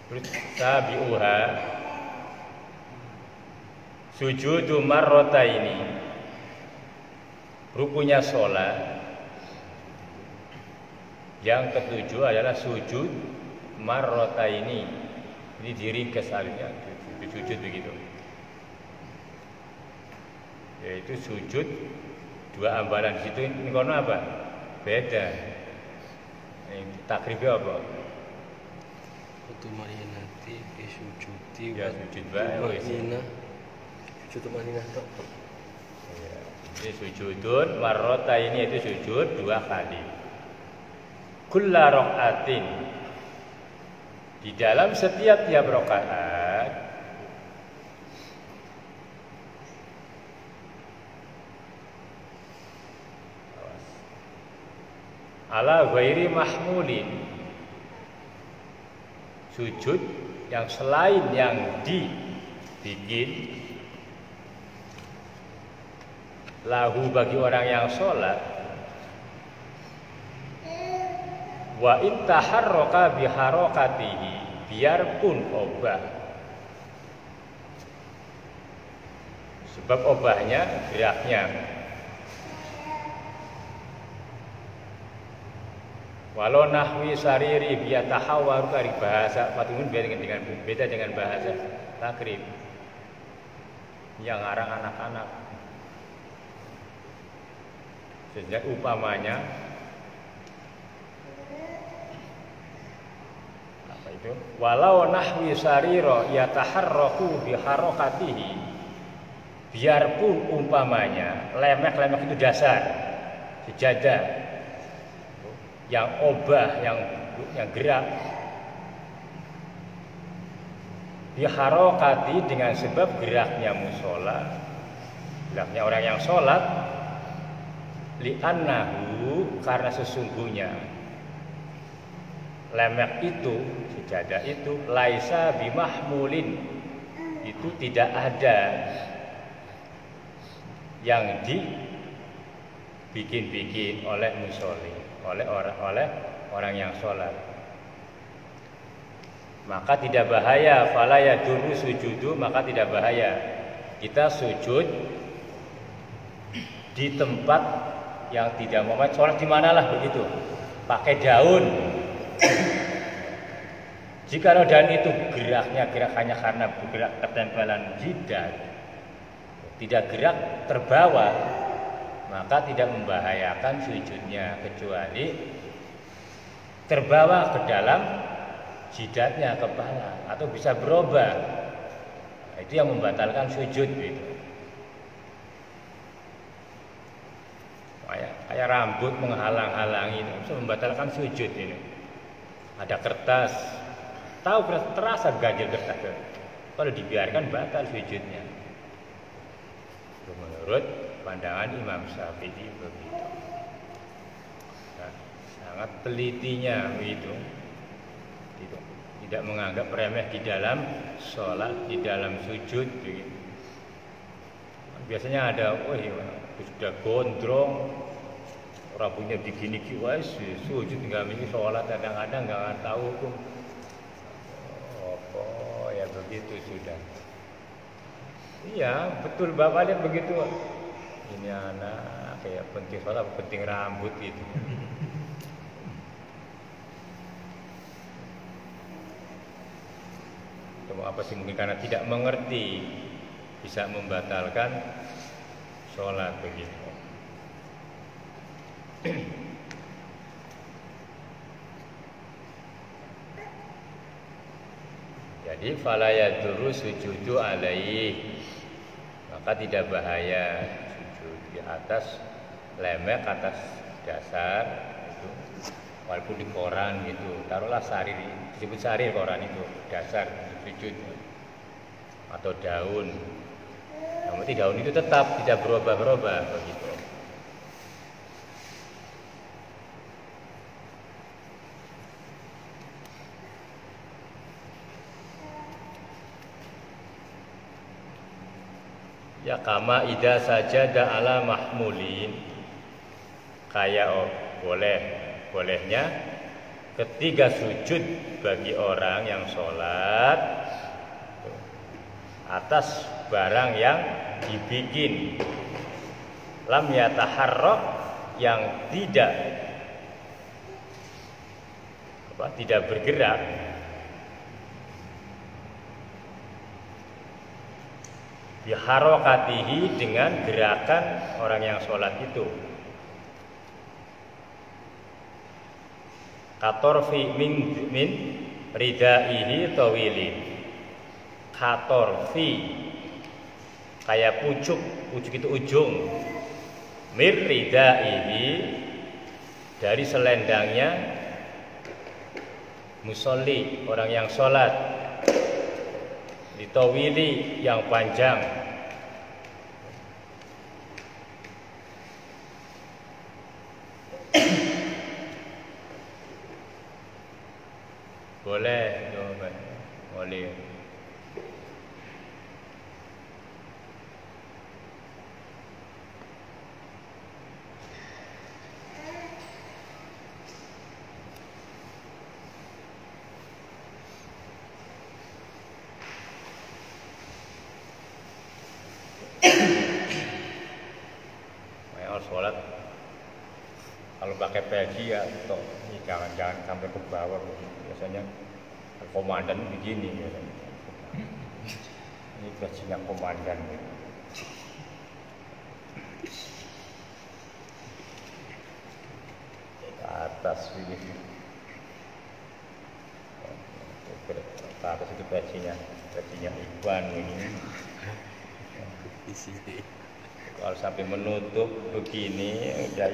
Terus sabiuha sujudu marrataini. Rukunya sholat yang ketujuh adalah sujud marrataini. Ini diringkas alifnya, sujud begitu. Yaitu sujud dua ambalan di situ. Ini kono apa? Beda. Ini takribnya apa? Tumaninati bisujudi Ya sujud bae. Sujud tumaninah tok. Ya. Ini sujudun marrataini itu sujud dua kali. Kulla raqatin. Di dalam setiap tiap rakaat ala ghairi mahmulin, sujud yang selain yang dibikin lahu bagi orang yang sholat, wa in taharraka biharakatihi, biarpun obah, sebab obahnya geraknya, walau nahwi sariri biyatahawar dari bahasa patumun beda dengan bahasa takrib yang ngarang anak-anak. Sejak umpamanya apa itu? Walau nahwi sariro yataharraku biharokatihi, biarpun umpamanya lemek-lemek itu dasar sejadah yang obah, yang gerak, biharokati dengan sebab geraknya musola, geraknya orang yang sholat, li'annahu karena sesungguhnya lemek itu, sejadah itu, laisa bimahmulin, itu tidak ada yang dibikin-bikin oleh musolli, oleh orang yang sholat, maka tidak bahaya. Fala yadurru sujudu, maka tidak bahaya kita sujud di tempat yang tidak mau sholat di manalah begitu, pakai daun. Jika daun itu geraknya hanya karena bergerak ketempelan jidat, tidak gerak terbawa, maka tidak membahayakan sujudnya, kecuali terbawa ke dalam jidatnya, kepala, atau bisa berubah. Itu yang membatalkan sujud gitu. Kayak rambut menghalang-halangi itu bisa membatalkan sujud ini. Ada kertas, tahu terasa ganjil kertas, kalau dibiarkan batal sujudnya. Menurut pandangan Imam Syafi'i begitu. Nah, sangat telitinya begitu. Tidak menganggap remeh di dalam sholat, di dalam sujud begitu. Biasanya ada, sudah gondrong, rambutnya begini kiwais, sujud tinggal ini sholat, kadang-kadang nggak tahu hukum. Oh ya begitu sudah. Iya betul, bapak lihat begitu. Ini anak kayak penting sholat, penting rambut gitu. Itu apa sih, mungkin karena tidak mengerti bisa membatalkan sholat begitu. Jadi fala yadurru sujudu alaihi, maka tidak bahaya sujud di atas lemek, atas dasar itu, walaupun di koran gitu, taruhlah sarir, disebut sarir koran itu, dasar sujud, atau daun. Namun daun itu tetap tidak berubah-ubah begitu. Ya kama ida sajada ala mahmulin, kayak bolehnya ketika sujud bagi orang yang sholat atas barang yang dibikin, lam yataharrak, yang tidak bergerak, biharokatihi, dengan gerakan orang yang sholat itu, katorfi min ridaihi tawilin, katorfi kayak pucuk itu ujung, mir ridaihi, dari selendangnya musolli, orang yang sholat, ditawili, yang panjang. Boleh, boleh. Sholat kalau pakai peci ya toh, ini jangan sampai ke bawah. Biasanya komandan begini biasanya. Ini pencinya komandan gitu. Ke atas begini. Ke atas itu pecinya Ikhwan ini. Kalau sampai menutup begini, ya.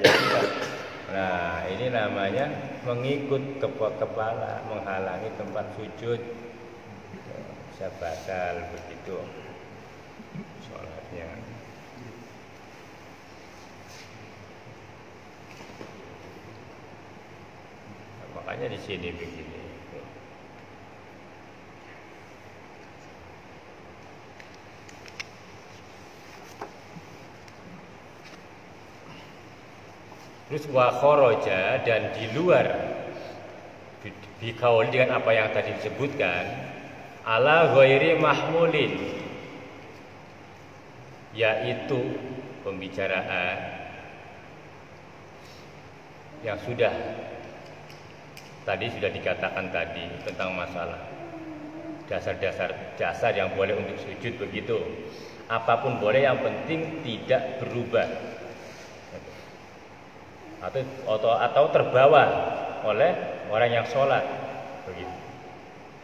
Nah, ini namanya mengikut kepala, menghalangi tempat sujud. Bisa batal begitu sholatnya. Nah, makanya di sini begini. Terus wa kharaja, dan di luar bikaul, dengan apa yang tadi disebutkan, ala ghairi mahmulin, yaitu pembicaraan yang sudah dikatakan tadi tentang masalah dasar yang boleh untuk sujud begitu. Apapun boleh, yang penting tidak berubah atau terbawa oleh orang yang sholat begitu.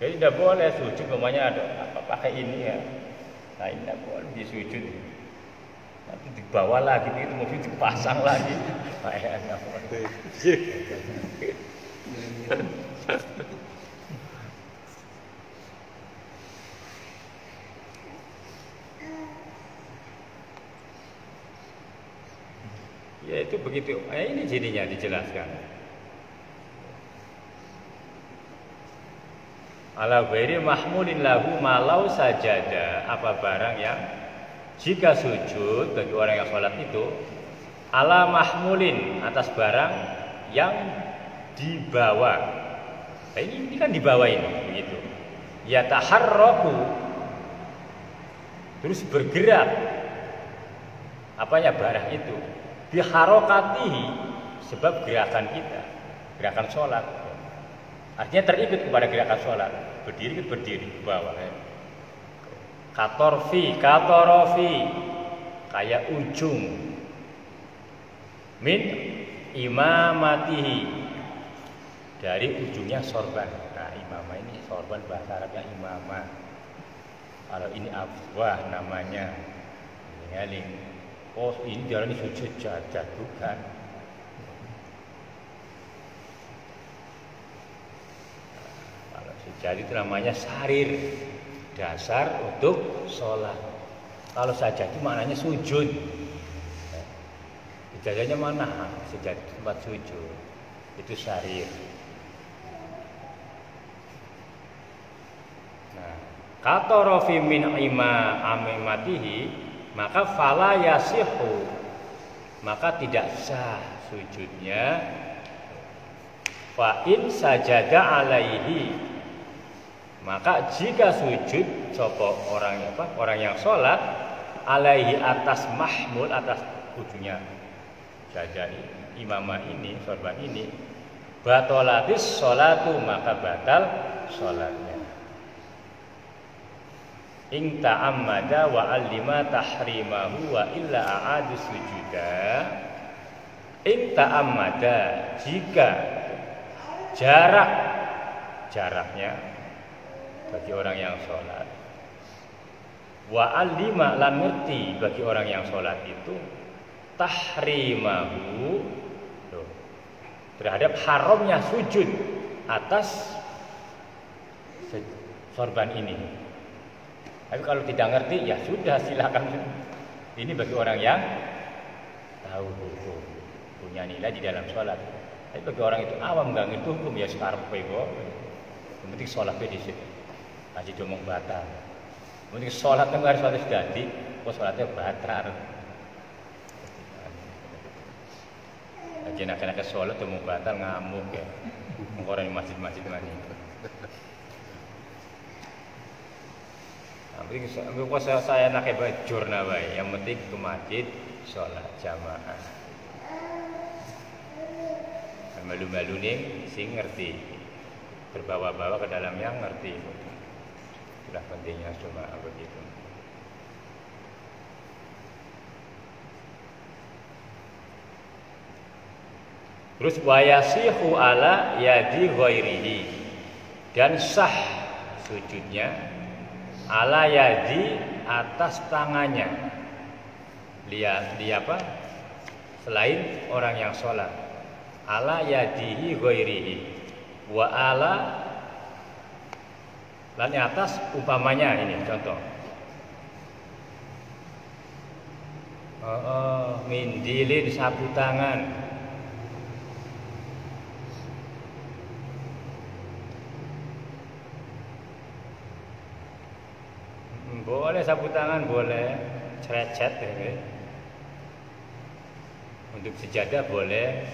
Jadi tidak boleh sujud namanya ada pakai ini ya. Nah, ini tidak boleh disujud. Nanti dibawa lagi itu mesti dipasang lagi. Ya itu begitu. Ini jadinya dijelaskan. Ala ghairi mahmulin lahu malau sajada, apa barang yang jika sujud bagi orang yang sholat itu, ala mahmulin, atas barang yang dibawa. Nah, ini kan dibawa ini begitu. Ya taharraku, terus bergerak apanya barang itu, biharokatihi, sebab gerakan kita, gerakan sholat, artinya terikut kepada gerakan sholat, berdiri ke bawah ya. Katorofi, kayak ujung, min imamatihi, dari ujungnya sorban. Nah, imamah ini sorban, bahasa Arabnya imamah. Kalau ini abwah namanya. Ini oh, ini jalan sujud jajar, bukan. Kalau sujud itu namanya sarir, dasar untuk sholat. Kalau sajad itu maknanya sujud. Ijazahnya mana? Sajad tempat sujud. Itu sarir. Nah, katorofi min amimatihi, maka fala yasihu, maka tidak sah sujudnya fa in sajada alaihi, maka jika sujud sapa orang yang sholat alaihi atas mahmul, atas ujungnya saja imamah ini, sorban ini, batolatis sholatu, maka batal sholatnya. In ta'ammada wa alima tahrimahu wa illa a'adu sujuda. In ta'ammada, jika jaraknya bagi orang yang sholat, wa alima, lan ngerti bagi orang yang sholat itu, tahrimahu, terhadap haramnya sujud atas sorban ini. Tapi kalau tidak ngerti, ya sudah, silakan. Ini bagi orang yang tahu hukum, punya nilai di dalam sholat. Tapi bagi orang itu awam, nggak ngerti hukum, ya sekarang kok. Yang penting sholatnya di situ. Masih ngomong batal. Yang penting sholatnya nggak harus sholat jadi, kok sholatnya batal. Aja nak sholat ngomong batal, ngamuk ya. Orang di masjid-masjid mana itu. Yang saya nak bajur nawai, yang penting ke masjid sholat jamaah. Malu-malu nih, sing ngerti, berbawa-bawa ke dalam yang ngerti. Itulah pentingnya cuma begitu. Terus wayasihu ala yadi ghairihi, dan sah sujudnya ala yadi, atas tangannya, lihat apa, selain orang yang sholat, ala yadihi ghairihi, wa ala, lan atas umpamanya ini contoh, mindilin, sapu tangan. Boleh sapu tangan, boleh crecet ya. Untuk sejadah boleh.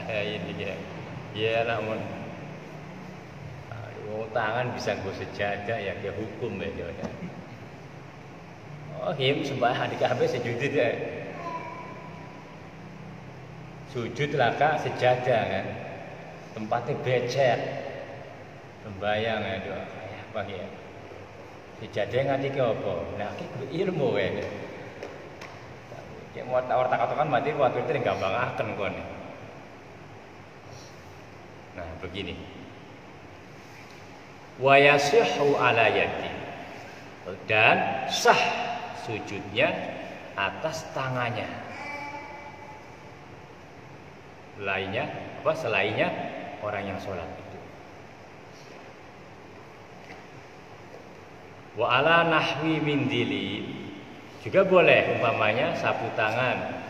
Ini dia. Ya namun tangan bisa gue sejadah ya, kayak hukum ya. Oh, sembahyang di Ka'bah sujud ya. Sujud lah Kak, sejadah kan. Tempatnya becek. Sembahyang ya, doa kayak apa ya. Sejadah nganti ke apa? Nah, iki ilmu ya. Kayak mau tak-tak mati waktu itu gampang akan kon. Nah, begini. Wa yasihhu ala yadi. Dan sah sujudnya atas tangannya. Selainnya orang yang sholat itu. Wa ala nahwi mindili, juga boleh umpamanya sapu tangan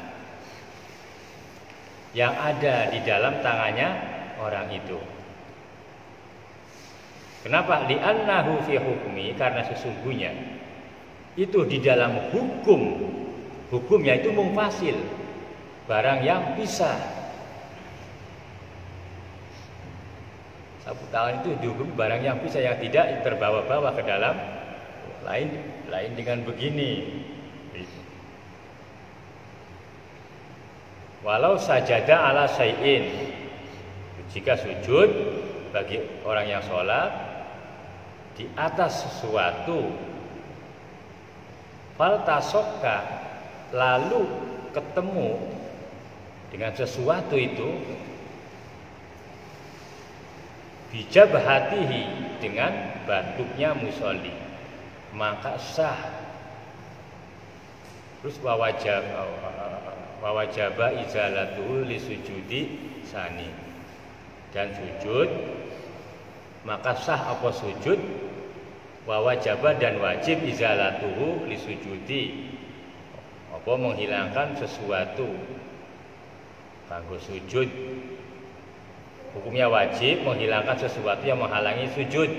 yang ada di dalam tangannya orang itu. Kenapa? Li'annahu fi hukmi, karena sesungguhnya itu di dalam hukumnya itu mungfasil, barang yang pisah. Sapu tangan itu dihukum barang yang pisah, yang tidak terbawa-bawa ke dalam lain dengan begini. Walau sajada ala syai'in, jika sujud bagi orang yang sholat di atas sesuatu, fal tasokka, lalu ketemu dengan sesuatu itu, bijabhatihi, dengan batuknya musolli, maka sah. Terus wawajaba izalatuhu li sujudi sani, dan sujud, maka sah apa sujud, wawajaba, dan wajib izalatuhu li sujudi, apa menghilangkan sesuatu kanggo sujud. Hukumnya wajib menghilangkan sesuatu yang menghalangi sujud.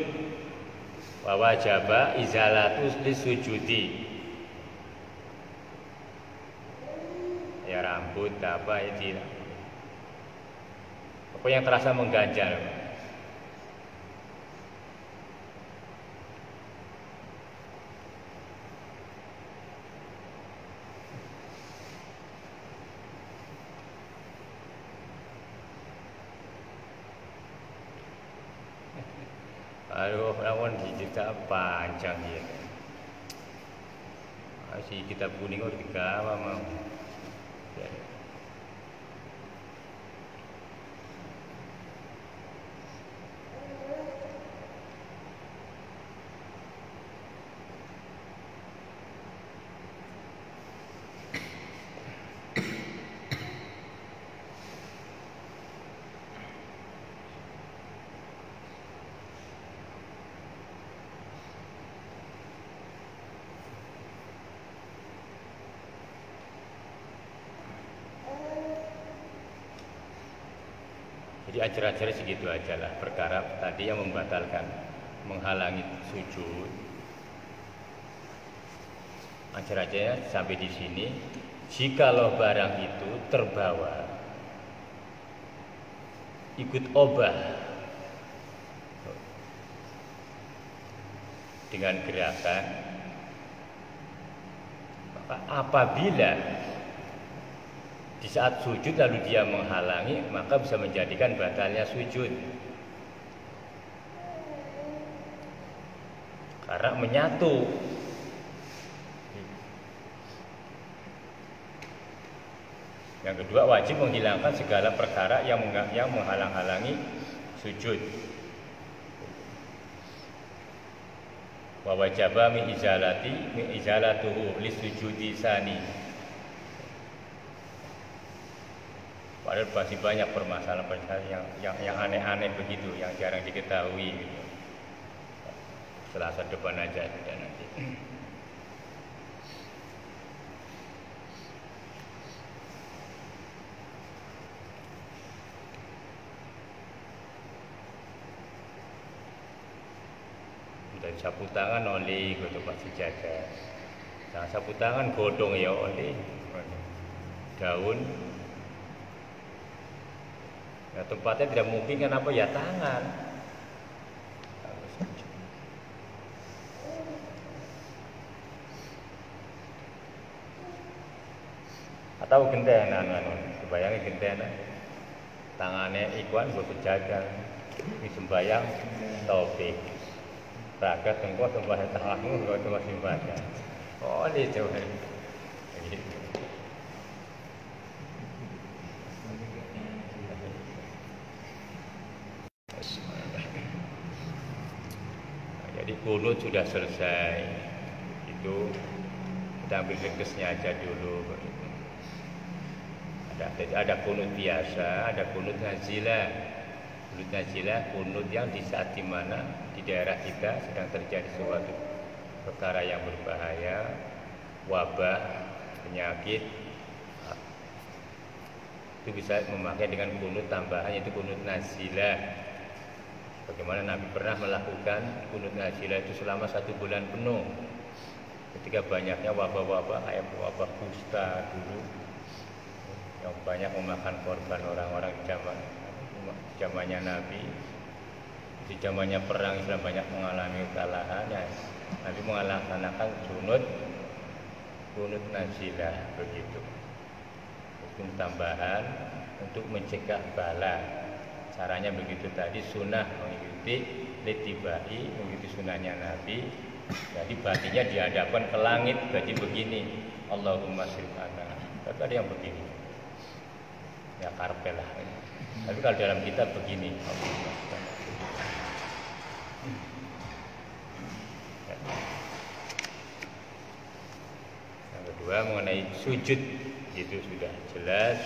Wa wajaba izalatu lisujudi. Ya rambut apa itu. Apa yang terasa mengganjal. Aduh, lawan kita panjang ya. Si kitab kuning udah digawa mau. Ya. Jadi ajar-ajar segitu aja lah perkara tadi yang membatalkan, menghalangi sujud. Ajar-ajarnya sampai di sini. Jikalau barang itu terbawa ikut obah dengan gerakan, maka apabila di saat sujud lalu dia menghalangi, maka bisa menjadikan batalnya sujud. Karena menyatu. Yang kedua, wajib menghilangkan segala perkara yang menghalang-halangi sujud. Wa wajaba min izalatuhu lisujudi sani. Padahal masih banyak permasalahan yang aneh-aneh begitu, yang jarang diketahui gitu. Selasa depan aja sudah nanti. Dan sapu tangan oleh gitu masih jaga. Nah, sapu tangan godong ya oleh daun. Ya, tempatnya tidak mungkin kan apa ya tangan. Atau gentenan kan, kebayangin gentenan. Tangannya Ikhwan gue penjaga, di sembayang Taufik. Raga tengkok sembahyang tanganmu gue cuma sembahyang. Oh ini coba. Jadi kunut sudah selesai, itu kita ambil ringkesnya aja dulu. Ada kunut biasa, ada kunut nazilah. Kunut nazilah, kunut yang di saat dimana di daerah kita sedang terjadi suatu perkara yang berbahaya, wabah, penyakit, itu bisa memakai dengan kunut tambahan, yaitu kunut nazilah. Bagaimana Nabi pernah melakukan kunut nazilah itu selama 1 bulan penuh. Ketika banyaknya wabah-wabah kayak wabah kusta dulu yang banyak memakan korban orang-orang di zamannya Nabi. Di zamannya perang Islam banyak mengalami kekalahan. Ya, Nabi melaksanakan kunut nazilah begitu. Hukum tambahan untuk mencegah bala. Caranya begitu tadi, sunnah mengikuti litibai, mengikuti sunnahnya Nabi. Jadi batinnya dihadapkan ke langit, jadi begini, Allahumma sholli ala. Tapi ada yang begini, ya karpel lah. Tapi kalau dalam kitab begini, yang kedua mengenai sujud, itu sudah jelas.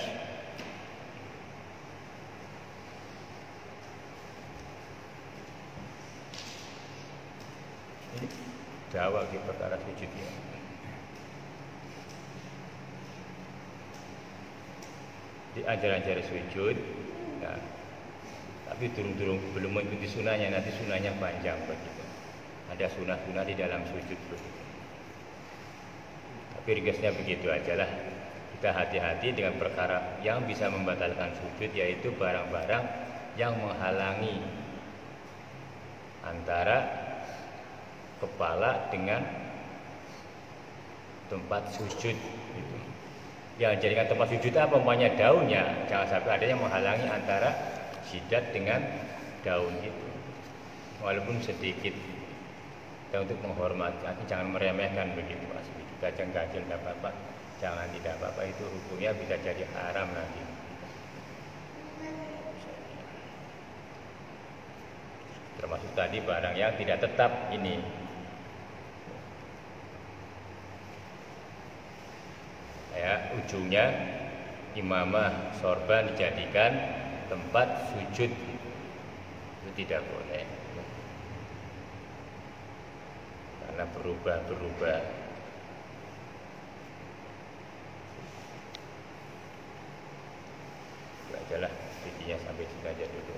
Jawab di perkara sujudnya. Di ajaran-ajaran sujud, ya, tapi belum mengikuti sunahnya, nanti sunahnya panjang begitu. Ada sunah-sunah di dalam sujud begitu. Tapi ringkasnya begitu ajalah. Kita hati-hati dengan perkara yang bisa membatalkan sujud, yaitu barang-barang yang menghalangi antara kepala dengan tempat sujud gitu. Yang jadikan tempat sujud apa? Umpamanya daunnya, jangan sampai ada yang menghalangi antara jidat dengan daun itu, walaupun sedikit. Dan untuk menghormati, jangan meremehkan begitu. Asli gajang-gajang tidak apa-apa, jangan tidak apa-apa, itu hukumnya bisa jadi haram nanti. Termasuk tadi barang yang tidak tetap ini. Ya, ujungnya imamah sorban dijadikan tempat sujud, itu tidak boleh karena berubah-berubah. Itu ajalah intinya, sampai sini aja dulu.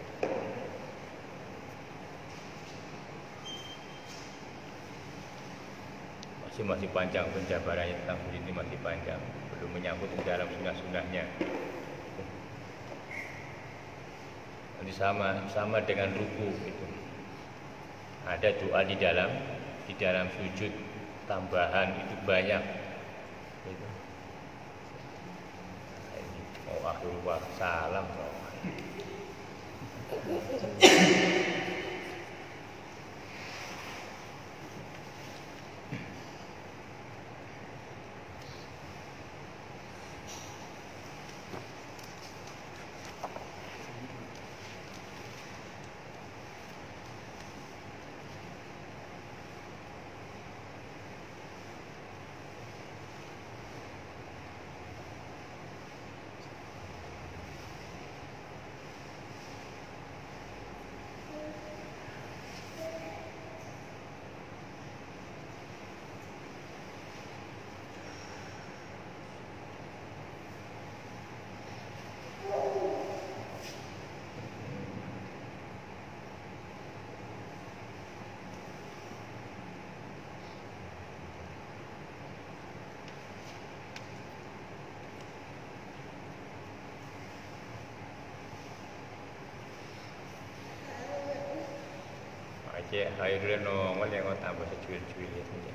Masih panjang penjabarannya tentang sujud ini, masih panjang, belum menyangkut di dalam sunah-sunahnya. Ini sama dengan ruku gitu. Ada doa di dalam sujud tambahan itu banyak. Gitu. Ini mau akhir salam. Cek hai dulu nongol yang tambah secuil-cuil itu.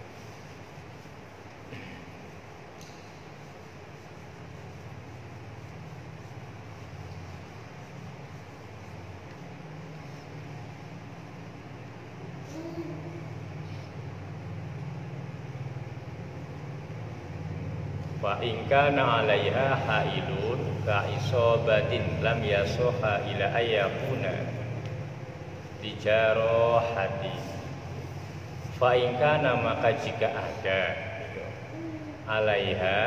Fa in kana 'alaiha hailun ka isobatin lam yasoha ila ayakuna dijarohati. Fa in kana, maka jika ada gitu, alaiha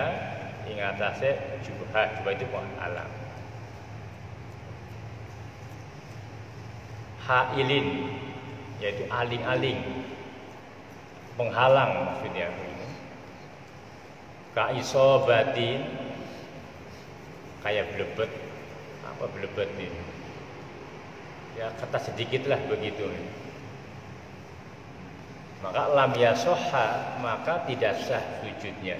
ing atase jubah itu alam hailin, yaitu aling-aling, penghalang maksudnya. Ka isobatin, kayak blebet, apa blebet ini? Ya kata sedikit lah begitu. Maka lam yasoha, maka tidak sah sujudnya.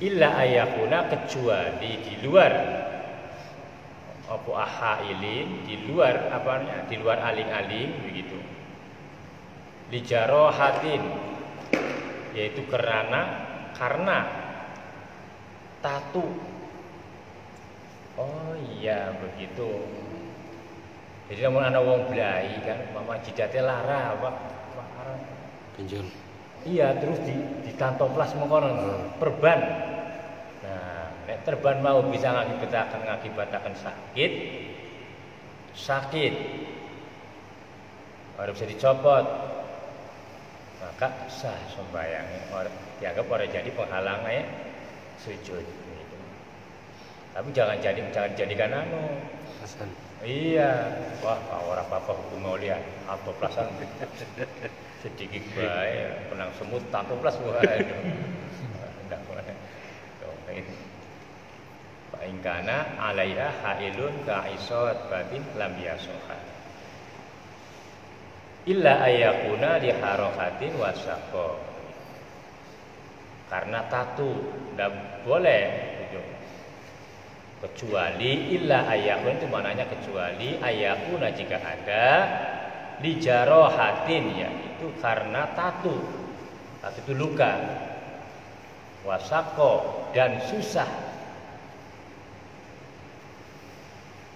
Illa ayakuna, kecuali di luar apa ahailin, di luar apanya? Di luar aling-aling begitu. Lijarohatin, yaitu karena tatu. Oh iya begitu. Jadi namun anak wong blai kan, mama jidatnya lara apa? Pinjol. Iya, terus ditantoplas mengkono perban. Nah, nek terban mau bisa ngakibatkan sakit. Harus bisa dicopot. Maka sah sembahyangnya. Dianggap orang jadi penghalangnya sujud. Gitu. Tapi jangan jadikan Hasan. Iya, wah orang apa hukum mau lihat antoplasan sedikit baik, penang semut tantoplas wah. Enggak boleh. ingkana alaiha hailun ka'isot batin lam yasoha illa ayakuna li harokatin wasako. Karena tatu tidak boleh gitu. Kecuali illa ayakuna itu maknanya kecuali ayakuna jika ada li jarohatin, ya itu karena tatu itu luka, wasako dan susah,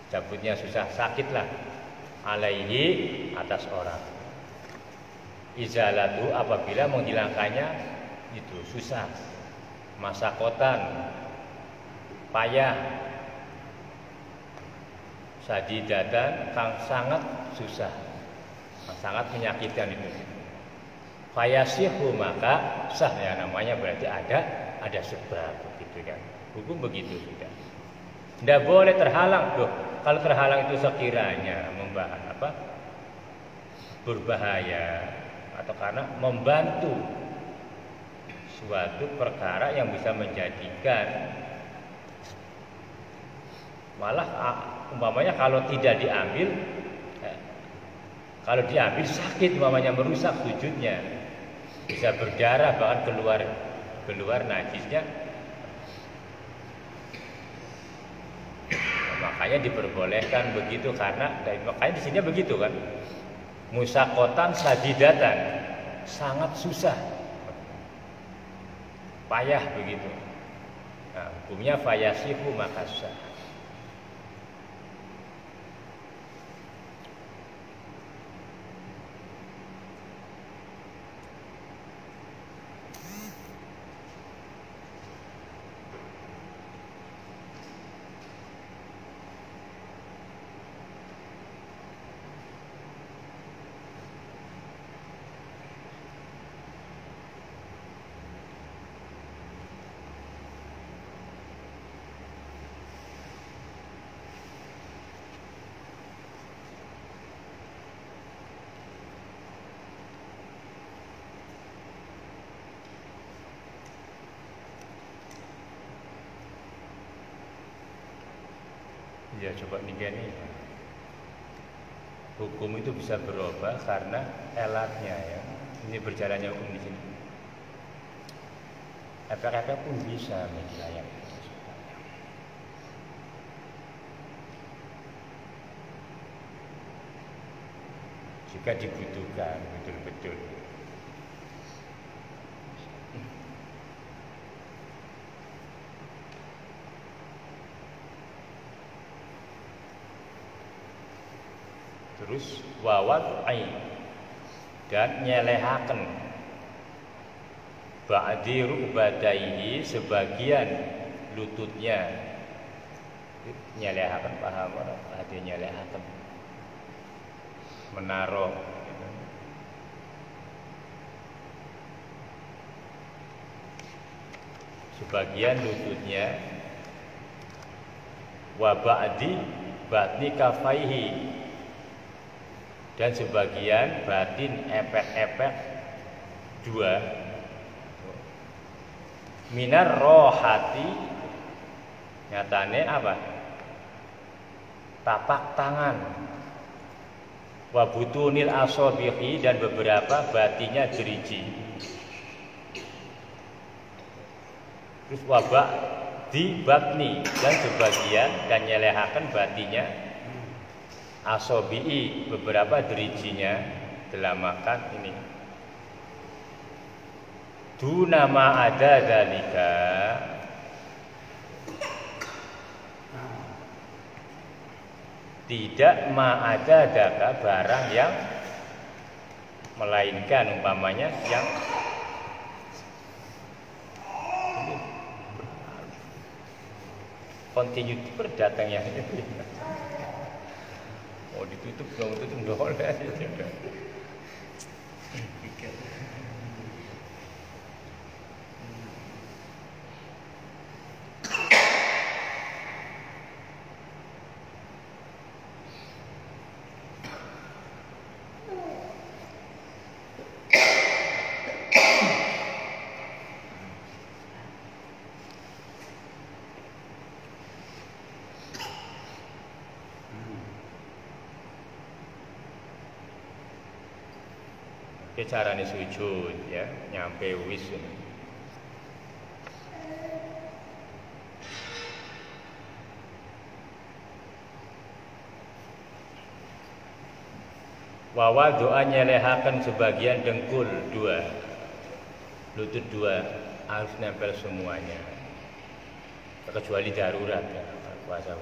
cabutnya susah, sakitlah, alaihi atas orang, izalatu apabila menghilangkannya itu susah, masakotan payah, sadidatan kang sangat susah, sangat menyakitkan itu. Fayasihu maka sah, ya namanya berarti ada sebab begitu kan. Hukum begitu sudah. Tidak boleh terhalang. Loh, kalau terhalang itu sekiranya berbahaya atau karena membantu suatu perkara yang bisa menjadikan, malah umpamanya kalau tidak diambil, kalau diambil sakit, umpamanya merusak sujudnya, bisa berdarah bahkan keluar najisnya. Makanya diperbolehkan begitu karena makanya di sini begitu kan, musakotan sadidatan sangat susah, payah begitu. Nah, hukumnya fayasihu maka sah. Ya coba nih, hukum itu bisa berubah karena elatnya ya. Ini berjalannya hukum di sini. Efek-efek pun bisa menjelayang jika dibutuhkan betul-betul. Terus wawad'i dan nyelehaken ba'di rukbadaihi sebagian lututnya, nyelehaken paham ora? Ada nyelehaken menaruh sebagian lututnya, wa ba'di batni kafaihi dan sebagian batin epek-epek dua, minar rohati nyatane apa? Tapak tangan, wabutunil asobihi dan beberapa batinya jeriji, terus wabak di batni dan sebagian dan nyelehaken batinya asobi'i beberapa derijinya delamakan ini. Dunama ada dalika tidak ma'ada daka barang yang melainkan umpamanya yang continue berdatang yang itu. Oh ditutup dong, tutup dong. Ki carane sujud ya, nyampe wis. Wawa doa nyelehaken sebagian dengkul dua, lutut dua harus nempel semuanya, kecuali darurat ya.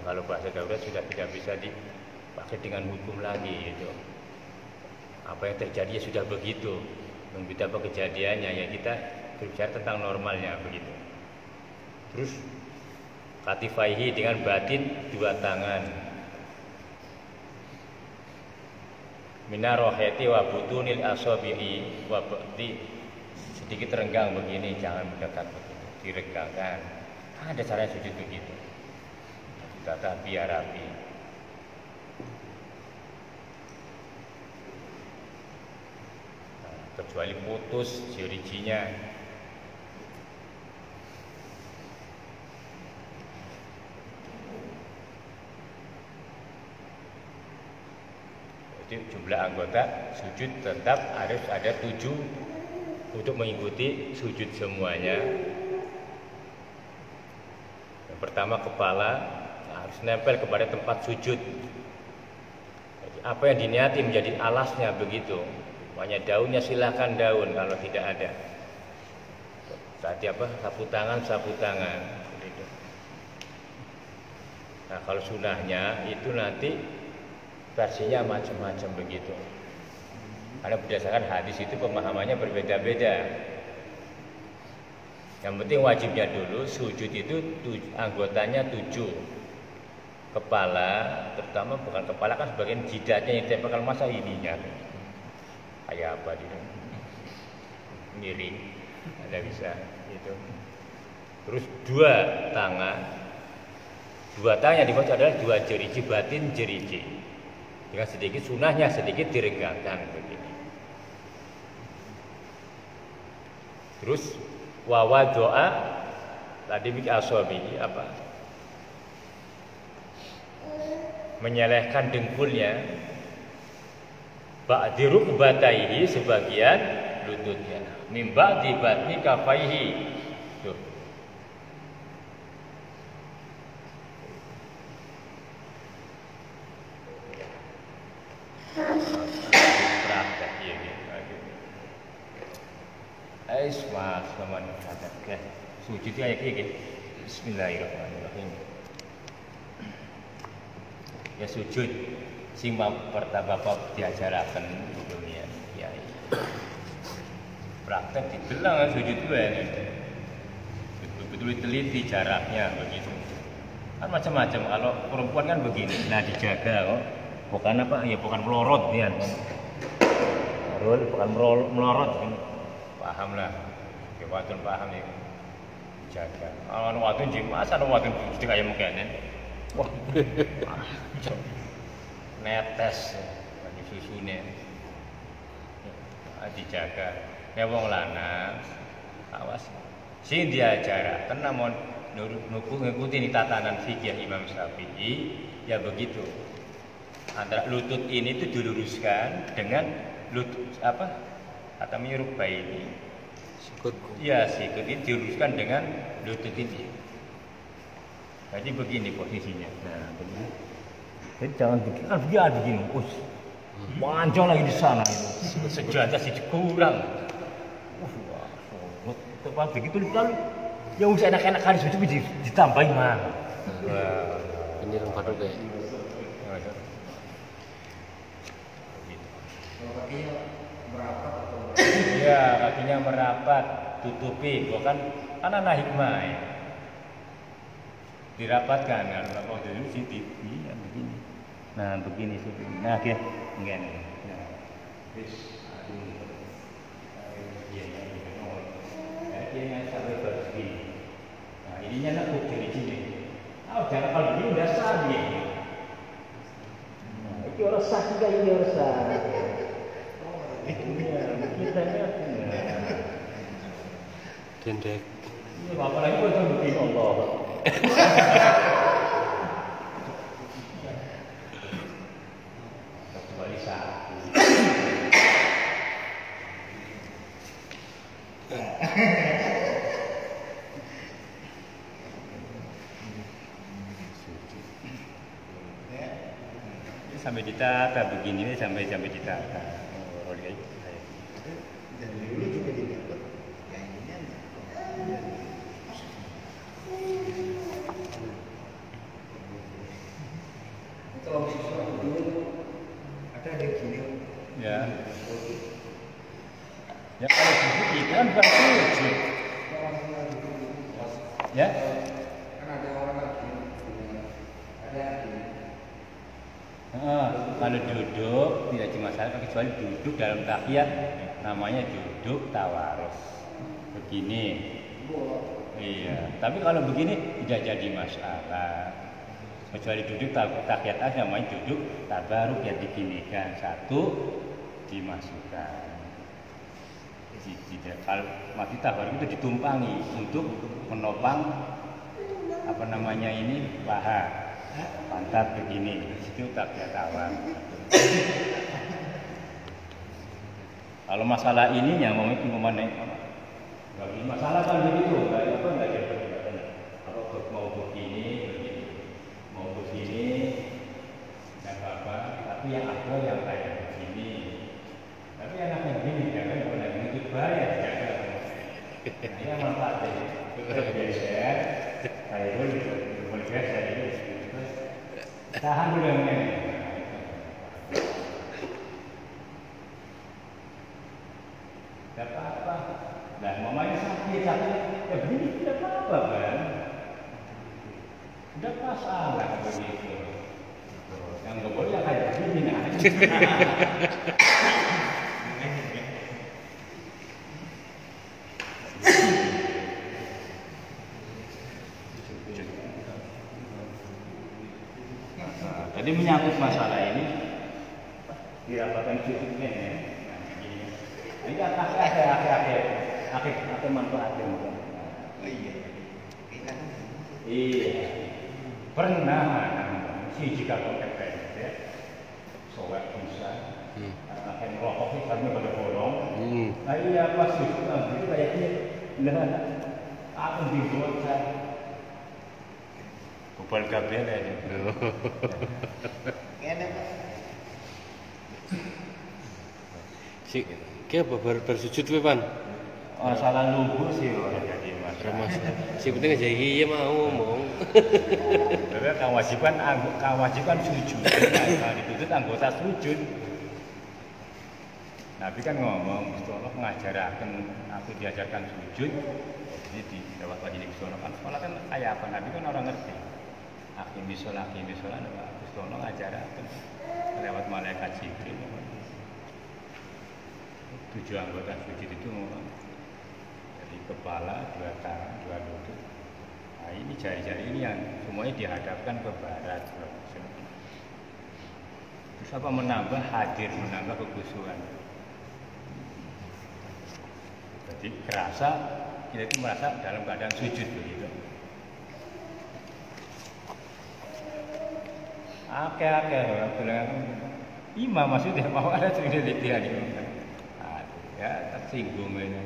Kalau bahasa darurat sudah tidak bisa dipakai dengan hukum lagi gitu. Apa yang terjadi ya sudah begitu, betapa kejadiannya ya, kita berbicara tentang normalnya begitu. Terus katifaihi dengan batin dua tangan, minaroheti wa butunil asobi'i wa ba'di, sedikit renggang begini, jangan mendekat begini, diregangkan. Ada caranya sujud begitu, tata biar rapi. Kecuali putus jerijinya. Jumlah anggota sujud tetap harus ada 7 untuk mengikuti sujud semuanya. Yang pertama, kepala harus nempel kepada tempat sujud. Jadi, apa yang diniati menjadi alasnya begitu. Makanya daunnya silakan daun kalau tidak ada. Tadi apa? Sapu tangan. Gitu. Nah, kalau sunahnya itu nanti versinya macam-macam begitu. Karena berdasarkan hadis itu pemahamannya berbeda-beda. Yang penting wajibnya dulu sujud itu anggotanya 7. Kepala, terutama bukan kepala kan sebagian jidatnya yang ditempelkan, masa ininya kayak apa dia miring, ada bisa gitu. Terus 2 tangan yang dibaca adalah 2 jeriji batin jeriji. Dengan sedikit sunahnya sedikit diregangkan begini. Terus wawa doa tadi bikin asobi apa? Menyelehkan dengkulnya, ba'di rukbataihi sebagian lututnya, min ba'di batni kafaihi. Tuh. Praktek ya gitu. Sujud kayak gini. Bismillahirrahmanirrahim. Ya sujud sing pertama bapak diajaraken dunia kiai. Praktek didelang sujud gue. Betul-betul teliti jaraknya begitu. Kan macam-macam, kalau perempuan kan begini. Nah, dijaga kok. Bukan apa? Ya bukan melorot ya. Bukan melorot kan. Paham lah. Ya wadon paham ya. Jaga. Kalau wadon jeng masa wadon mesti kayak mungkin. Wah. Netes bagi susune. Dijaga. Ya wong lanang awas. Sing diajaraken namun ngikuti tatanan fikih Imam Syafi'i ya begitu. Antara lutut ini itu diluruskan dengan lutut apa? Kata miruk ini. Sikut. Ya, sikut ini diluruskan dengan lutut ini. Jadi begini posisinya. Nah, begini. Jadi jangan begini, kan dia begini, panjang lagi di sana itu. Sejajar sedikit kurang. Tepat begitu lalu. Ya usah enak-enak kali itu ditambahin mah. Ini yang patok kayak. Kakinya merapat atau iya, kakinya merapat, tutupi, bukan kan anak hikmah ya. Dirapatkan kan, kalau dulu sih TV ya begini. Nah begini sih, nah oke, enggak nih. Iya sampai begini. Nah ininya nak dari sini. Oh jangan kalau begini udah sah nih. Nah, itu orang sah juga ini orang sah. Dendek. Ini apalagi kalau begini Allah. Kecuali satu. Sampai ditata begini sampai ditata. Oh, Dan dulu juga didapat yang ini kalau siswa dulu ada gini ya. Ya kalau duduk itu kan bukan sujud. Ya. kan ada orang lagi ada Kalau duduk tidak dimasalahkan kecuali duduk dalam tahiyat namanya duduk tawarus. Begini. Iya, tapi kalau begini tidak jadi masalah. Kecuali duduk tahiyat aja namanya duduk tabaruk ya diginikan satu dimasukkan. Tidak, kalau mati tabaruk itu ditumpangi untuk menopang apa namanya ini paha pantat begini itu tahiyat awal. Kalau masalah ininya mau itu memanai masalah kan begitu, nggak ada perdebatan. Kalau mau begini, mau begini, nggak apa-apa. Tapi yang ada yang kayak begini. Tapi anaknya begini, jangan pernah begitu bahaya, jangan. Nah, yang manfaatnya geser, kayak dulu bergeser itu, tahan dulu ini. Tidak apa-apa. Nah, mamanya sakit, ya begini tidak apa-apa kan? Tidak masalah begitu. Yang nggak boleh yang kayak begini aja. Jadi menyangkut masalah ini dirapatkan cukupnya ya. Ini akhir manfaatnya. oh iya Iya. Pernah si jika kompeten ya. Soal bisa. Akhir merokok itu karena pada bolong. Nah iya pas itu kayaknya aku dibuat saya. Bubal kabel aja. enak Pak. Si ke bersujud we pan. Masalah lugu sih orang jadi Mas. Si penting aja iya mau ngomong. Karena kewajiban sujud. Nah, dituntut anggota sujud. Nabi kan ngomong, Gusti Allah ngajaraken aku diajarkan sujud. Jadi di lewat wajib Gusti Allah kan sekolah kan kayak apa? Nabi kan orang ngerti. Akimi sholat Gusti Allah ngajaraken lewat malaikat Jibril. 7 anggota sujud itu ngomong. Dari kepala, 2 tangan, 2 lutut. Nah ini jari-jari ini yang semuanya dihadapkan ke barat. Terus apa menambah hadir, menambah kekhusyuan. Jadi kerasa kita itu merasa dalam keadaan sujud begitu. Akeh-akeh orang bilang imam maksudnya mau ada sering dia ya tersinggung ini.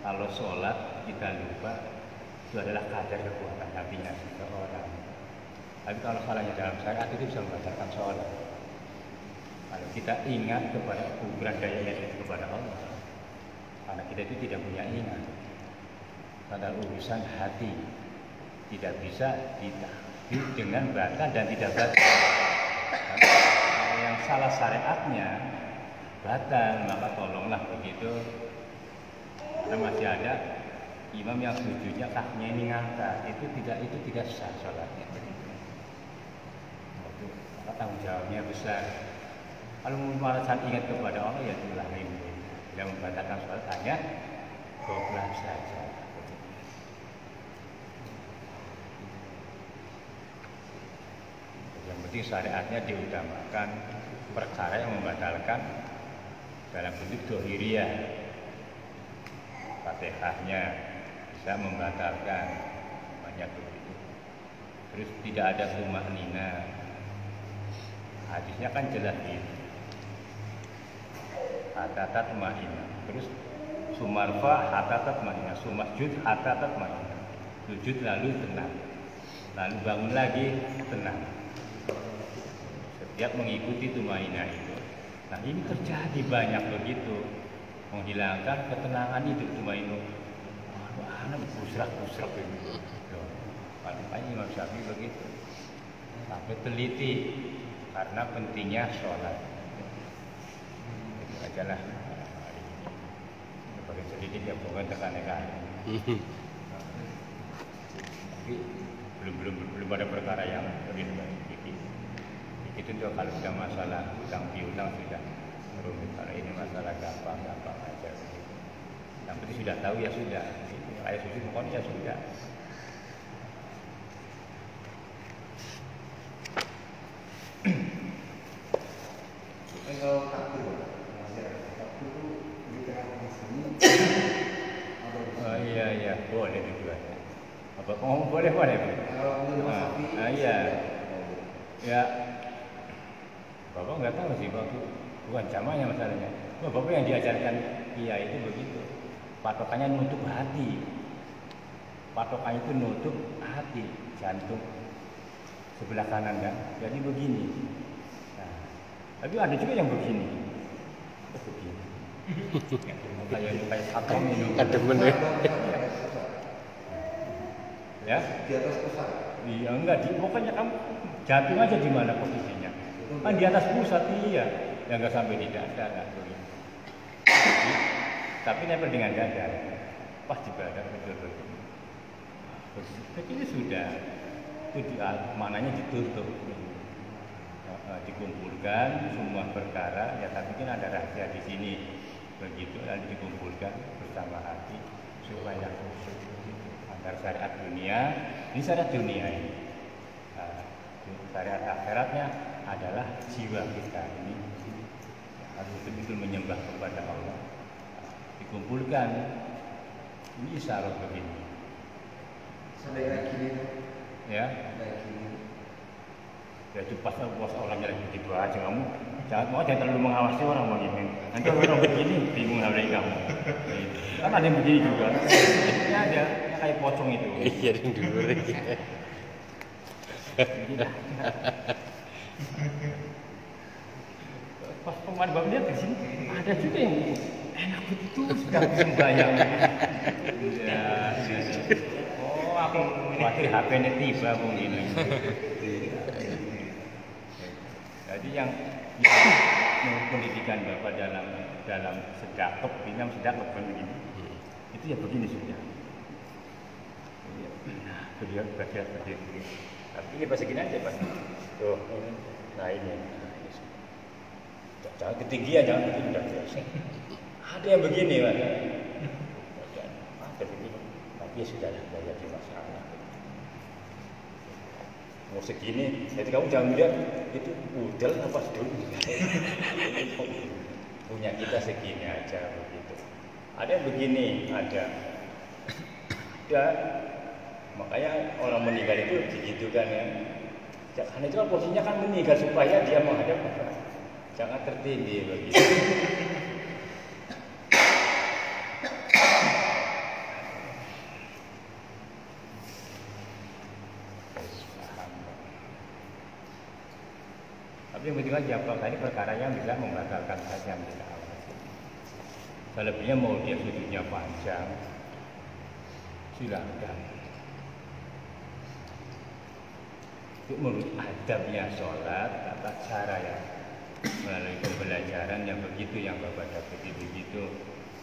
Kalau sholat kita lupa itu adalah kadar kekuatan hatinya seseorang. Tapi kalau salahnya dalam syariat itu bisa membatalkan sholat. Kalau kita ingat kepada ukuran dayanya itu kepada Allah, karena kita itu tidak punya ingat pada urusan hati, tidak bisa ditahdir dengan batal dan tidak batal. Kalau yang salah syariatnya batal, maka tolonglah begitu. Karena masih ada imam yang sujudnya kakinya ini ngangkat, itu tidak sah sholatnya. Maka tanggung jawabnya besar. Kalau memalasan ingat kepada Allah ya itulah ini. Tidak membatalkan sholat hanya goblah saja. Yang penting syariatnya diutamakan, perkara yang membatalkan dalam bentuk dohiriyah. Fatihahnya bisa membatalkan banyak begitu. Terus tidak ada tumaknina. Hadisnya kan jelas ini. hatta tatma'inna. Terus sumarfa hatta tatma'inna, sumasjud hatta tatma'inna. Sujud lalu tenang. Lalu bangun lagi tenang. Setiap mengikuti tumainah itu. Nah, ini terjadi banyak begitu. Menghilangkan ketenangan itu tumainah. Anak busrak-busrak itu. Makanya Imam Syafi'i begitu. Sampai teliti karena pentingnya sholat. Itu aja lah. Bagian sedikit ya bukan tekan-tekan. Tapi belum ada perkara yang lebih baik. Itu tuh kalau sudah masalah utang piutang sudah rumit. Kalau ini masalah gampang aja. Yang penting sudah tahu ya sudah. Ayat suci pokoknya ya sudah. Kalau takbir, takbir itu di tengah sini. Oh iya boleh juga. Apa ngomong boleh. Iya. Ya. Bapak nggak tahu sih waktu bukan jamaahnya masalahnya. Bapak yang diajarkan iya itu begitu. Patokannya nutup hati. Patokannya itu nutup hati, jantung sebelah kanan kan. Jadi begini. Nah, tapi ada juga yang begini. Begini. Kayak atom itu. Ada bener. Ya? Di atas pusat. Iya enggak, pokoknya kamu jantung aja di mana posisinya. Kan di atas pusat iya. Ya enggak sampai di dada enggak begini. Tapi nempel dengan dada. Pas di dada betul-betul. Begini sudah. Itu maknanya ditutup. Dikumpulkan semua perkara ya, tapi kan ada rahasia di sini. Begitu lalu dikumpulkan bersama hati supaya khusyuk antara syariat dunia, ini syariat dunia ini. Syariat akhiratnya adalah jiwa kita ini harus betul-betul menyembah kepada Allah. Dikumpulkan ini isyarat begini. Sampai kayak gini. Ya. Kayak gini. Ya itu pas orangnya lagi gitu aja kamu. Jangan terlalu mengawasi orang begini. Nanti orang begini bingung lagi kamu. Kan ada yang begini juga. Ini ada yang kayak pocong itu. Iya dulu lagi. Pas kemarin bapak lihat di sini ada juga yang enak begitu sedang sembahyang. Ya. Oh aku khawatir HP-nya tiba mungkin. Jadi yang pendidikan bapak dalam sedekap, binam sedekap begini, itu ya begini sudah. Nah, beliau belajar berdiri. Tapi ini pas segini aja pak. Tuh, nah ini. Jangan ketinggian, jangan ketinggian. Ada yang begini pak. Ada begini. Tapi ya sudah lah, jadi masalah. Mau segini, jadi kamu jangan lihat itu udel apa dulu. Punya kita segini aja begitu. Ada yang begini, ada. Makanya orang meninggal itu begitu kan ya. Karena itu kan posisinya kan meninggal supaya dia menghadap Allah. Jangan tertindih begitu. Tapi yang penting aja Pak, tadi perkara yang bisa membatalkan saja yang kita awasi. Selebihnya mau dia sujudnya panjang, silakan. Itu menurut adabnya sholat, tata cara ya melalui pembelajaran yang begitu yang Bapak dapat begitu.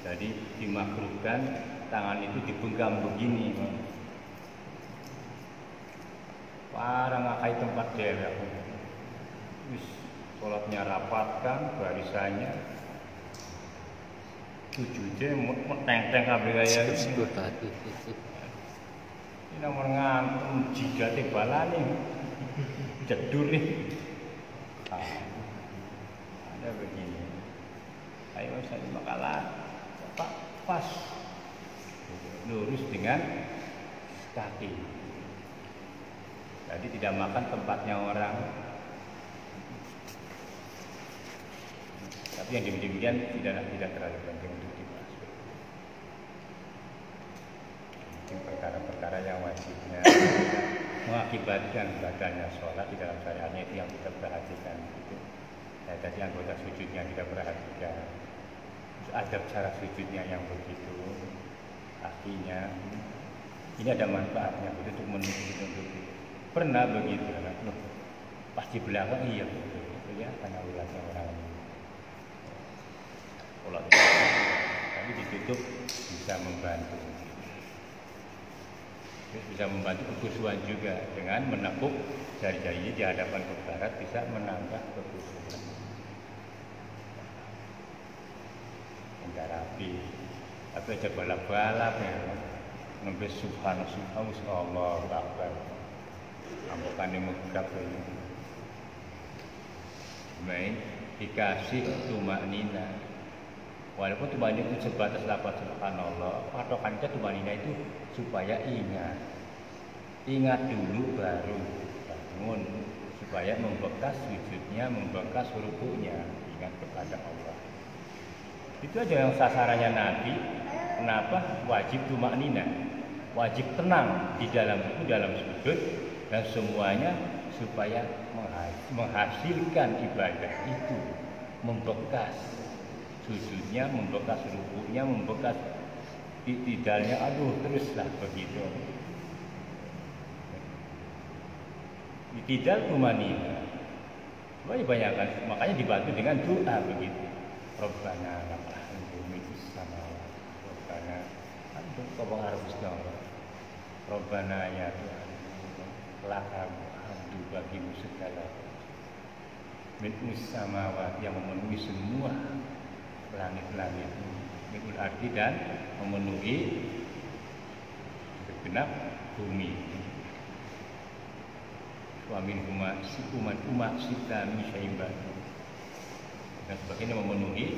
Jadi dimakruhkan tangan itu dipegang begini. Parang ngakai tempat daerah. Sholatnya rapatkan barisannya, sujudnya meteng-teng kabeh kaya ini nomor ngantem jigate balane jedur nih. Ada begini. Ayo saya makalah pas lurus dengan kaki. Jadi tidak makan tempatnya orang. Tapi yang demikian tidak terlalu penting untuk dibahas. Mungkin perkara-perkara yang wajibnya mengakibatkan batalnya sholat di dalam syariatnya itu yang kita perhatikan. Gitu. Tadi anggota sujudnya kita perhatikan, terus adab cara sujudnya yang begitu, artinya ini ada manfaatnya untuk menuntut. Pernah begitu, pasti belakang iya betul, itu ya karena ulasnya orang ini. Kalau tapi ditutup bisa membantu. Bisa membantu kekhusyuan juga dengan menekuk jari-jarinya di hadapan kebarat bisa menambah kekhusyuan. Enggak rapi, tapi aja balap-balap ya. Nembes subhanallah, Allahu Akbar. Ambokane megap ini. Baik, dikasih tumaknina. Walaupun tumaknina itu sebatas lafaz subhanallah, patokannya tumaknina itu supaya ingat dulu baru bangun, supaya membekas sujudnya, membekas rukunya, ingat kepada Allah. Itu aja yang sasarannya Nabi. Kenapa wajib tumaknina, wajib tenang di dalam sujud dan semuanya supaya menghasilkan ibadah itu membekas sujudnya, membekas rukunya, membekas tidalnya, teruslah begitu. Tidak tumanina. Bayangkan, makanya dibantu dengan doa begitu. Rabbana lakal hamdu mil'is samawati. Rabbana antum kawangarusna. Rabbana ya Tuhan, lakal hamdu bagimu segala mil'is samawati, yang memenuhi semua langit-langit, mil'ul ardi, dan memenuhi segenap bumi. Wamin umat sita misyaimba, dan sebagainya, memenuhi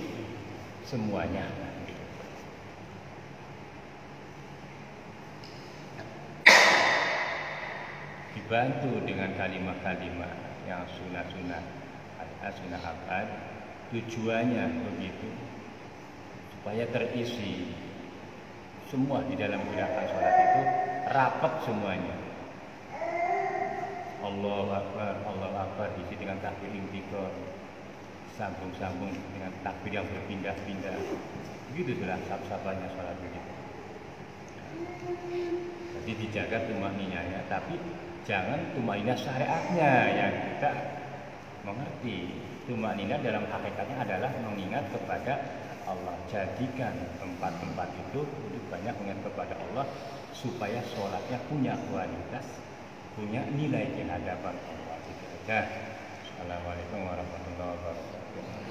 semuanya. Dibantu dengan kalimat-kalimat yang sunnah-sunnah, sunnah abad, tujuannya begitu supaya terisi semua di dalam gerakan sholat itu rapat semuanya. Allahu Akbar diisi dengan takbir intikor, sambung-sambung dengan takbir yang berpindah-pindah. Begitu sudah sab-sabannya sholat begitu. Jadi dijaga tumakninanya, tapi jangan tumakninah syariatnya yang kita mengerti. Tumakninah dalam hakikatnya adalah mengingat kepada Allah. Jadikan tempat-tempat itu untuk banyak mengingat kepada Allah supaya sholatnya punya kualitas, punya nilai di hadapan Allah. Assalamualaikum warahmatullahi wabarakatuh.